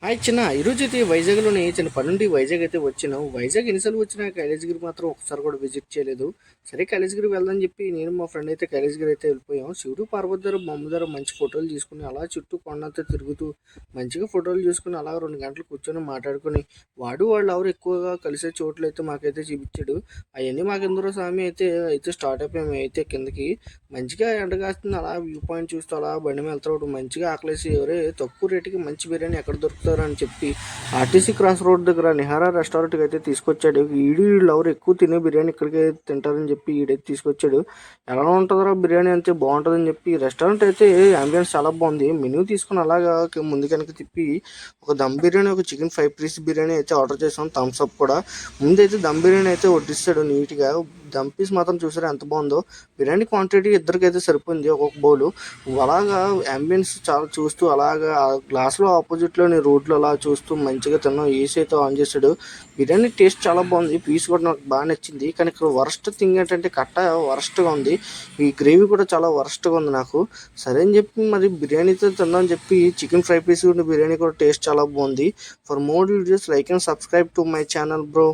Hi చిన్న ఈరోజు అయితే వైజాగ్లోని చిన్న పని నుండి వైజాగ్ అయితే వచ్చినాం. వైజాగ్ ఎన్నిసార్లు వచ్చినా కైలాసగిరి మాత్రం ఒకసారి కూడా విజిట్ చేయలేదు. సరే కైలాసగిరి వెళ్దాం చెప్పి నేను మా ఫ్రెండ్ అయితే కైలాసగిరి అయితే వెళ్ళిపోయాం. శివుడు పార్వతి దగ్గర బొమ్మ దగ్గర మంచి ఫోటోలు తీసుకుని అలా చుట్టూ కొండంతా తిరుగుతూ మంచిగా ఫోటోలు చూసుకుని అలా 2 గంటలు కూర్చొని మాట్లాడుకుని వాళ్ళు ఎవరు ఎక్కువగా కలిసే చోట్లు అయితే మాకైతే చూపించాడు. అవన్నీ మాకెందరో స్వామి అయితే స్టార్ట్ అయిపోయాము. అయితే కిందకి మంచిగా ఎండగాస్తుంది అలా వ్యూ పాయింట్ చూస్తూ అలా బండి మీద వెళ్తాడు. మంచిగా ఆకలేసి ఎవరే తక్కువ రేటుకి మంచి బిర్యానీ ఎక్కడ దొరుకుతారు అని చెప్పి ఆర్టీసీ క్రాస్ రోడ్ దగ్గర నిహారా రెస్టారెంట్కి అయితే తీసుకొచ్చాడు. వీళ్ళు ఎవరు ఎక్కువ తినే బిర్యానీ ఇక్కడికి తింటారని చెప్పి ఈడైతే తీసుకొచ్చాడు. ఎలా ఉంటుందో బిర్యానీ అంతే బాగుంటుందని చెప్పి రెస్టారెంట్ అయితే అంబియన్స్ చాలా బాగుంది. మెనూ తీసుకుని అలాగా ముందు కనుక తిప్పి ఒక దమ్ బిర్యానీ ఒక చికెన్ 5 పీస్ బిర్యానీ అయితే ఆర్డర్ చేసాం. థమ్స్ అప్ కూడా ముందైతే దమ్ బిర్యానీ అయితే వడ్డిస్తాడు నీట్గా. దమ్ పీస్ మాత్రం చూసారా ఎంత బాగుందో. బిర్యానీ క్వాంటిటీ ఇద్దరికైతే సరిపోయింది ఒక్కొక్క బౌలు. అలాగా అంబియన్స్ చాలా చూస్తూ అలాగా ఆ గ్లాస్లో ఆపోజిట్లోని రోడ్లు అలా చూస్తూ మంచిగా తిన్నాం. ఏసీ అయితే ఆన్ చేశాడు. బిర్యానీ టేస్ట్ చాలా బాగుంది. పీస్ కూడా నాకు బాగా నచ్చింది. కానీ ఇక్కడ వరస్ట్ థింగ్ ఏంటంటే కట్ట వరస్ట్గా ఉంది. ఈ గ్రేవీ కూడా చాలా వరస్ట్గా ఉంది నాకు. సరే అని చెప్పి మరి బిర్యానీతో తిందామని చెప్పి చికెన్ 5 పీస్ బిర్యానీ కూడా టేస్ట్ చాలా బాగుంది. For more videos like and subscribe to my channel bro.